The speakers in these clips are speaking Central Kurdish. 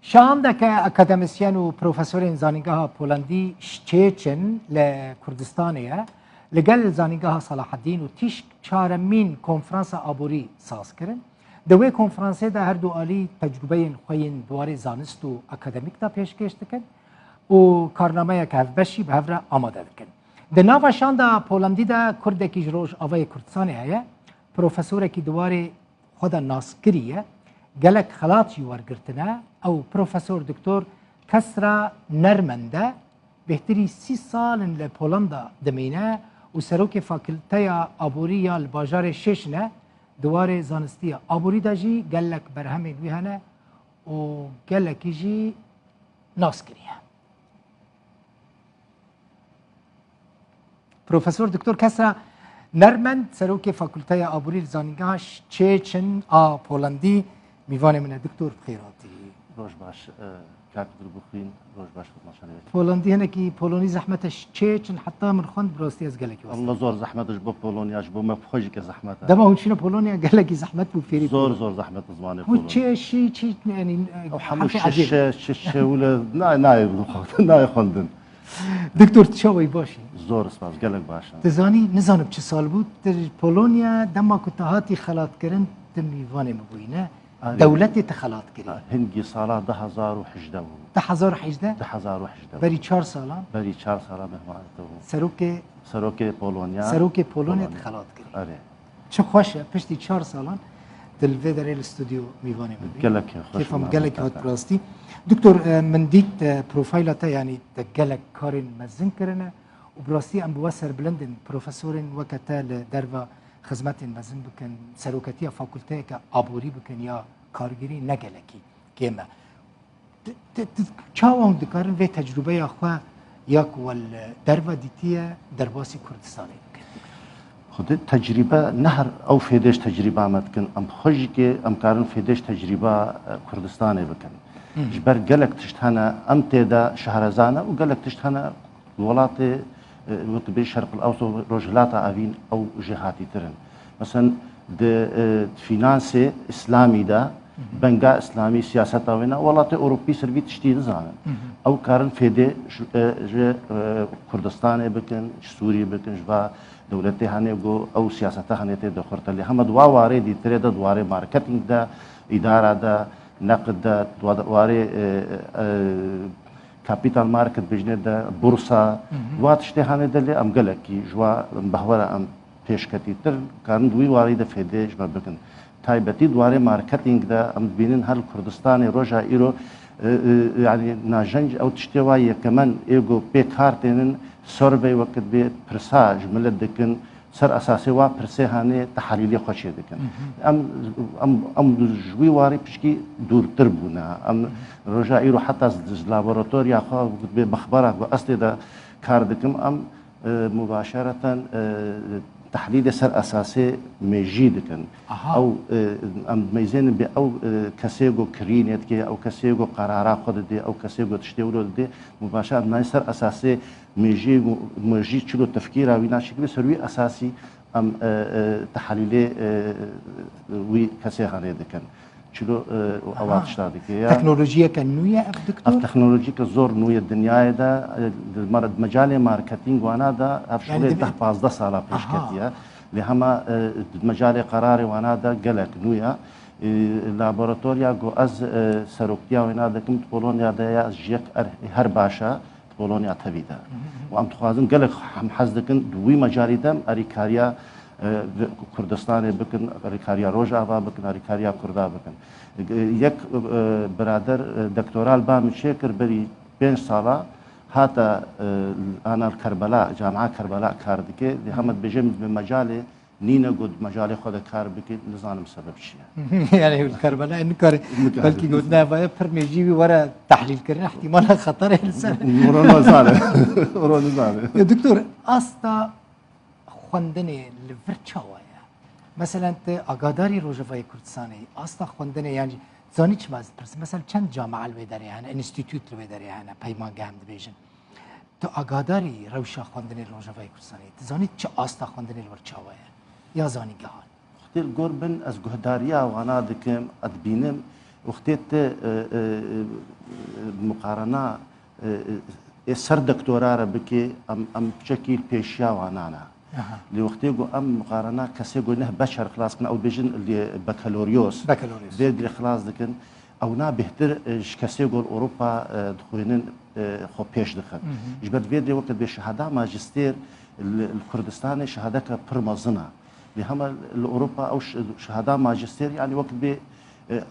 شاندك اكاديميسيان و بروفيسورين زانينغاها بولندي شتيتشن لكردستانية لقل زانينغاها صلاح الدين و تيش چارمين كونفرانسا ابوري ساز كرن دوی کنفرانسه ده هر دو آلی تجربه خوین دواره زانست و اکادمیک دا پیشکش دکن و کارنامه که بشی به هفره آماده دکن. ده ناوشان دا پولندی دا کرده که جروش آوای کردستانی هیا پروفسوره که دواره خود ناسکریه گلک خلاطی ورگرتنه او پروفسور دکتور کسرا نرمنده بهتری 30 سال لپولندا دمینه و سروک فاکلته آبوری یا الباجار ششنه دواره زانستی آبوری دا جی گلک برهمی ویهنه و گلکی جی ناسکریه. پروفسور دکتور کسرا نرمند سروک فاکلته آبوری زانینگاهش چیچن پولندی میوانه منه دکتور بخیراتی. روش باش کاک در بخین روش باش خدمتشان پولندی هنه کی پولونی زحمتش چیچن حتی من خوند براستی از گلکی واسه. الله زور زحمتش با پولونیاش با مفخوجی که زحمته. دما هونشینه پولونیا گلکی زحمت بود فیری. زور زحمت زمانه هو چی یعنی حموش شش ولا نه خوندن. دکتور چاوی باشی. زور اسماس گلک باشه. تزانی نزانم چه سال بود در پولونیا دما کتاهاتی خلات کردن تمیوانه مبوینه. دولت تخلات کرد. هنگی سالا 2018 بود. 2018 2018 بری 4 سالان بری 4 سالا مهمان تو سروک پولونیا تخلات کرد. آره چه خوشه پشتی 4 سالان دلوی در الاستودیو میوانه گلک خوش کیفم گلک هات براستی دکتور من دیت پروفایلتا یعنی گلک کارین مزن کرنه و براستی ام بوسر بلندن پروفسورین وقتا دروا خدمت مزن بکن سروکتی فاکولته که آبوری بکن یا کارگیری نگلکی کیما چاوان دکارن و تجربه خو یک ول دروا دیتیه درباسی کردستانی خود تجربه نهر او فیدش تجربه آمد کن ام خوشی که ام کارن فیدش تجربه کردستانی بکن جبر گلک تشتهنا ام تیدا شهرزانه و گلک تشتهنا ولات وقت شرق الاوسط رجلات اوین او جهاتی ترن مثلا د فینانس اسلامی دا بنگا اسلامی سیاست اوینا ولات اوروبی سروی تشتی نزانن او کارن فیده کردستان بکن سوریه بکن جوا دولتی هنه گو او سیاست هنه ته دخورت لی هم دوا واره دی تر د دواره مارکتینگ دا اداره دا نقد دا دواره کاپیتال مارکت بجنه دا بورصه واتشته هنه دلی ام گلکی جوا بهوره ام پیشکتی تر کارن دوی واره د فیده جما بکن تایبتی دواره مارکتینگ دا ام بینن هر کردستان روجا ایرو يعني ناجنج او تشتوى كمان ايجو بيكارتين سوربي وقت بي برساج ملدكن سر اساسي وا برسي هاني تحاليلي خوشي دكن ام جوي واري بشكي دور تربونا ام رجائيرو حتى لابوراتوريا خو بمخبره واصلي دا كار دكم ام مباشره تحليل سر اساسي ميجيدكن او ام ميزين بي او كسيغو كرينيت كي او كسيغو قرارا خود دي او كسيغو تشتيولو دي مباشره ما سر اساسي ميجي تشلو تفكير او ناشكل سروي اساسي ام تحليل وي كسيغاني دكن چلو اوات شتادك يا تكنولوجيا كنوية دكتور التكنولوجيا كزور نوية الدنيا دا المرض مجال ماركتينج وانا دا افشل ده 15 ساله بيشكتيا لهما مجال قراري وانا دا قلق نوية لابوراتوريا جو از سروكتيا وانا دا كم بولونيا دا يا جيك هر باشا بولونيا تبيدا وام تخازن قلق حزدكن دوي مجالي دم اريكاريا کردستان بکن ریکاریا روجاوا بکن ریکاریا کردا بکن یک برادر دکتورال بام شکر بری 5 ساله هاتا انا کربلا جامعه کربلا کار دکه همت بجم بمجال نينا قد مجال خود کار بکن نظام سبب چیه يعني الكربلاء انه كار بلكي قلنا بايا برمجي ورا تحليل كرنا احتمال خطر انسان ورا نزاله يا دكتور استا خوندنه لورچاوایا مثلا ته آگاداری روجوای کردستانی استا خوندنه یعنی زانی چه ماز پرس مثلا چند جامعه الوی داری هن انستیتوت الوی داری هن پیمان گام دیجن تو آگاداری روشا خوندنه روجوای کردستانی زانی چه استا خوندنه لورچاوایا یا زانی گهان خاطر قربن از گهداریا وانا دکم ادبینم وقتیت مقارنه سر دکتۆرا رە بکێ ئەم بچەکی پێشیاوانانە لێ وەختێ گۆ ئەم مقارنە کەسێ گۆ نە بەشەر خلاصکن ئەو بێژن بەکەلۆریۆس بێ خلاص دکن ئەو نا بهتر کەسێ گۆ ئۆروپا دخوێنن خۆ پێش دخن ژبەر بێدێ وەکت بێ شەهادا ماجستێر کوردستانی شەهادەکە پڕ مەزنە لێ هەمە لە ئۆروپا ئەو شەهادا ماجستێر یعنی وەکت بێ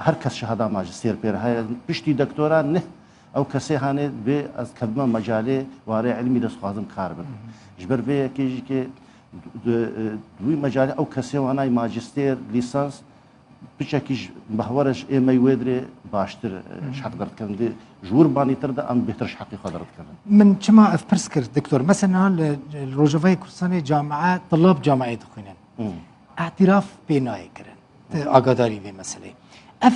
هەر کەس شەهادا ماجستێر پێرە هەیە پشتی دەکتۆران نه ئەو کەسێ هەانێت بێ ئەس کەبمە مەجالێ وارەی علمی دەستخوازم کار بن ژبەر بێ یەکێژیکێ دوی مەجالێ ئەو کەسێ وانای ماجستێر لیسانس بچەکیش بەهوەرش ئێمەی وێدرێ باشتر شحقدەردکردن دێ ژووربانی تردا ئەم بهترش حەقی خۆدەردکردن من چما ئەف پرس کرد دکتۆر مەسەنا لە ڕۆژەڤای کوردستانی جامعە طلاب جامعەی دخوێنن اعتراف پێ نایەکردن ئاگاداری بێ مەسەلەی ئەف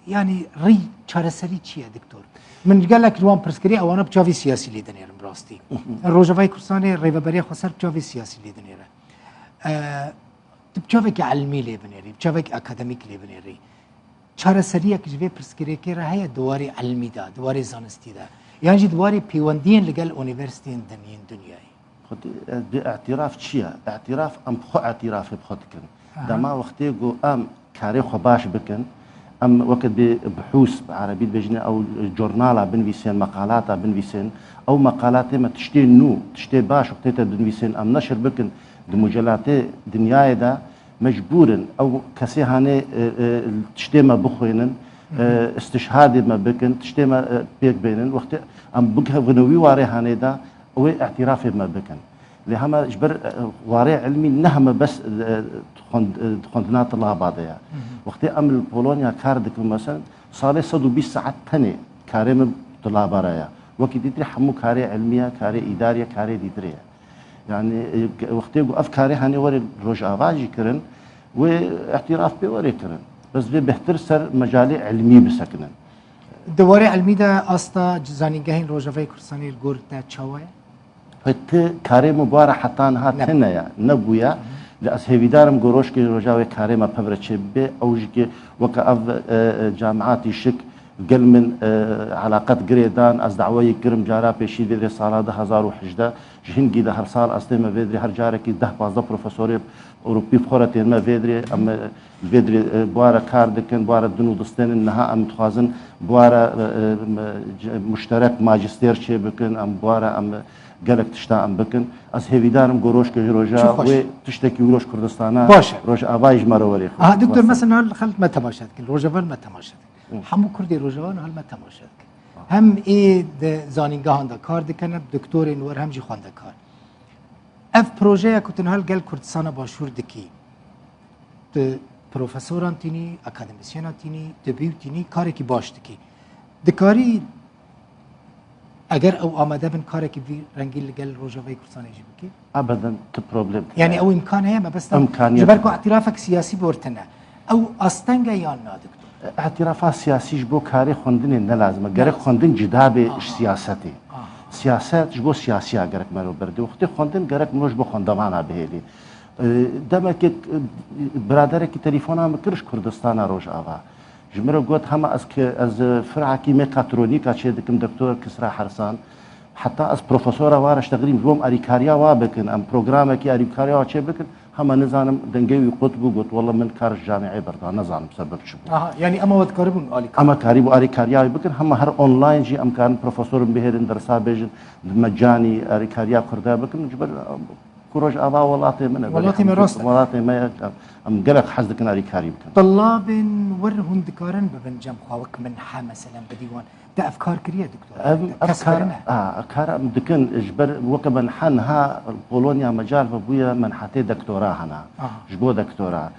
يعني ري چارەسەری چییە دکتۆر من gelek روان پرسکری ئەوانە بچاوی سیاسی لێ دەنێرم ڕاستی ڕۆژەڤای کوردستانی ڕێڤەبەریە خۆسەر بچاوی سیاسی لێ دەنێرە بچاوێکی علمی لێ بنێری بچاوێک ئاکادمیک لێ بنێری چارەسەریەکیش بێ پرسکرێکێرە هەیە دوواری علمیدا دوواری زانستیدا یانجی دوواری پەیوەندیان لەگەل ئۆنیڤەرسیتین دنیای اعتراف چییە اعتراف ئەم خۆ اعترافی بخۆ دکن دەما وەختێ گۆ ئەم کارێ خۆ باش بکەن ئەم وەکت بێ بحوس عربی بێژنە ئەو جۆرناڵە بنویسێن مەقالاتە بنویسێن ئەو مەقالاتێمە تشتێ نو تشتێ باش وقتێتە بنویسێن ئەم نەشر بکن دموجلاتێ دنیایەدا مەجبورن ئەو کەسێ هەانێ تشتێمە بخوێنن استشهادێمە بکن تشتێمە پێک بێنن وەختێ ئەم بنەوی وارێ هەانێدا ئەوەی اعترافێمە بکەن لێ هەمە ژبەر وارێ علمی نەهمە بەس خوێندنا طلابادەیە وەختێ ئەم پۆلۆنیا کار دکم مەسەن ساڵێ 120 ساعت تەنێ کارێمە طلابارەیە وەکی دیتری هەموو کارێ علمیە کارێ ئیداریە کارێ دیترەیە یعنی وەختێ ئەف کارێ هەنێ وەرێ ڕۆژئاواژی کردن وێ اعتراف پێ وەرێ کردن بەس بێ بهتر سەر مەجالی علمی بسەکنن دوواری علمیدا ئاستا زانینگەهین ڕۆژەڤای کوردستانی گۆردا چاوایە کارێمە بوارە حتان هات هەنەیە نەبووە لە ئەس هێویدارم گۆڕۆشکی ڕۆژاوێ کارێمە پەبرە چێ بێ ئەوژکێ وەکە ئەف جامعاتی شک گەل من علاقەت گرێدان ئەس داوای گرم جارا پێشی بێدرێ ساڵا 2018 هنگی دە هەر ساڵ ئەستێمە بێدرێ هەر جارێکی 10-15 پرۆفەسۆری ئەوروپی بخۆرە تێنمە بێدرێ ئەمە بێدرێ بوارە کار دکن بوارە دن و دەستێنن نەها ئەم دخوازن بوارە مشتەرەک ماجستێر چێ بکن ئەم بوارە ئەم gelek tişta em bikin ez hêvîdarim goroşkê roja wê tiştekî wîroş Kurdistana roj avayî ji me re werê دکتۆر مەسەنا xelk me temaşa dikin rojevên me temaşa dikin hemû Kurdê rojevan hel me temaşa dikin hem ê di zanîngehan de kar dikin hem doktorên wer hem jî xwendekar ev projeya ku tin hel gel Kurdistana başûr dikî di profesoran tînî akademisyenan tînî dibî tînî karekî baş dikî dikarî اگر او آماده بن کاری که رنگی لگل روجاوی کردستانی جی بکی؟ ابدا تو پروبلم یعنی او امکان هست بس جبر کو اعترافك سیاسی بورتنه او استنگه یا نه دکتور؟ اعترافات سیاسی جبو کاری خوندن نه لازمه گرک خوندن جداب سیاستی سیاست جبو سیاسی گرک مرو برده وقتی خوندن گرک منوش بو خوندمانه بهلی دمک برادر کی تلفنم کرش کردستان روج آوا جمره قلت هم از فرعكي ميكاترونيكا شي دكم دكتور كسرى حرسان حتى از بروفيسورا وارش تقريبا جوم اريكاريا وابكن ام بروجرامك اريكاريا وشي بكن هم نزانم دنجوي قطب قلت والله من كارش جامعي برضه نزانم سبب شو يعني اما ود قريبون اما قريب اريكاريا بكن هم هر اونلاين جي ام كان بروفيسور بهرن درسا بيجن مجاني اريكاريا كردا بكن جبر كروج ابا ولاتي من ولاتي من راس ولاتي ما ام قلق حزدك ناري كاري بكن طلاب ورهم دكارن ببنجم خواك منحة مثلا بديوان ده افكار كريه دكتور افكار افكار دكن اجبر وكبن حنها بولونيا مجال فبويا منحتي دكتوراه هنا جبو دكتوراه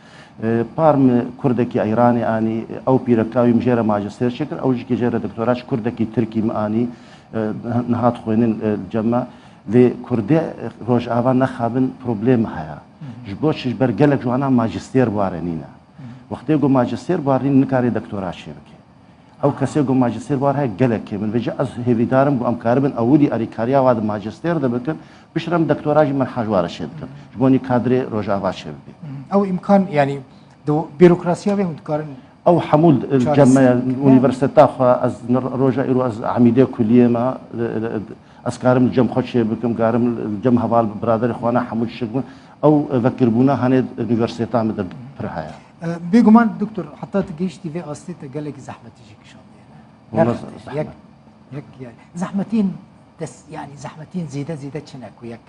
بارم كردكي ايراني اني او بيركاوي مجرى ماجستير شكل او جي جرى دكتوراه كردكي تركي ماني نهات خوينن الجمع لكردي روج آوان نخابن پروبلم هيا جبوش جبر گلک جوانا ماجستير بوارنينا وقتی گو ماجستير بوارنين نکاری دکتورا شبکه او کسی گو ماجستير بوار هي گلک من وجه از هیویدارم گو امکاربن اولي اریکاریا واد ماجستير ده بکن بشرم دکتورا جی من حاجوار شبکن جبونی کادر روج آوا شبکه او امکان يعني دو بيروقراسيا بهم دكارن او حمود الجمع اليونيفرسيتا خو از روجا ايرو از عميديه كليه ما اسكارم الجم خوش بكم قارم الجم هبال برادر اخوانا حمود شكم او فكر بونا هني اليونيفرسيتا مد برهايا بيجمان دكتور حتى تجيشتي في استيت قال لك زحمه تجيك شلون يعني زحمتين يعني زحمتين زياده شنك وياك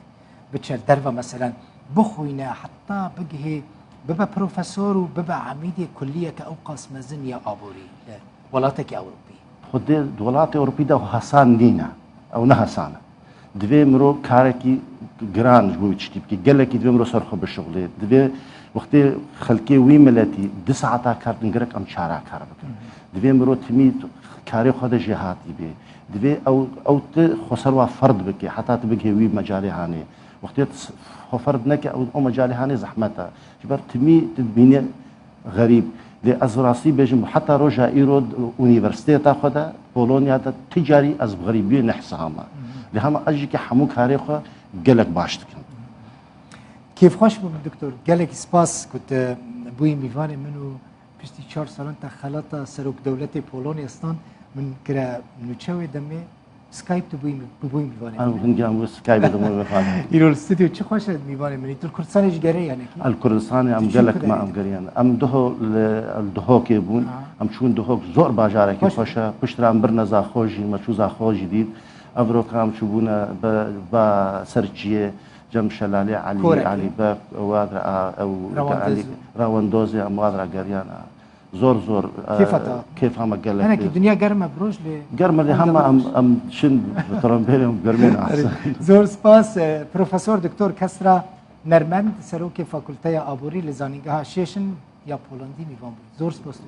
بتشل دربه مثلا بخوينا حتى بقى ببا بروفيسور وببا عميدي كليه كاوقاس مزن يا ابوري ولاتك اوروبي خد دولات اوروبي ده حسان نينا او نه حسان دوی مرو کارکی گرانج بود چتی که گله دوی مرو سرخو به شغله دوی وقتی خلکی وی ملتی 10 ساعت کار دنگرک ام چارا کار بکن دوی مرو تمی کاری خود جهاتی بی دوی او ت خسروا فرد بکی حتی تبقى وی مجالی هانی وقتی خو فرد نک او مجالی هانی زحمته جبر تمی تدبینی غریب لی از راسی بجم حتی روجا ایرود اونیورسیته تا خدا پولونیا تا تجاری از غریبی نحسامه لهم اجي كحمو كاريخه قالك باش تكن كيف خوش بو دكتور قالك سباس كنت بوي ميفاني منو بشتي 4 سالون تا خلاطه سروك دولتي بولونيا استان من كرا نوتشوي دمي سكايب تبوي ميفاني انا بنجام سكايب دمي ميفاني يرو الاستوديو تشي خوش ميفاني مني تو الكردستان ايش قري يعني الكردستان ام قالك ما ام قريان ام دهو الدهو كيبون ام شون دهو زور باجارك خوشه بشترا ام برنزا خوجي ما شوزا خوجي جديد افرو كام شبونا با سرچيه جم شلالي علي با وادر او علي راوندوزي ام وادر غريانا زور كيف هم قال لك انا كي الدنيا قرمه بروج لي قرمه اللي هم ام شن ترامبيلهم قرمين احسن زور سباس بروفيسور دكتور كسرى نرمند سروكي فاكولتيا ابوري لزانيغا شيشن يا بولندي ميفان زور سباس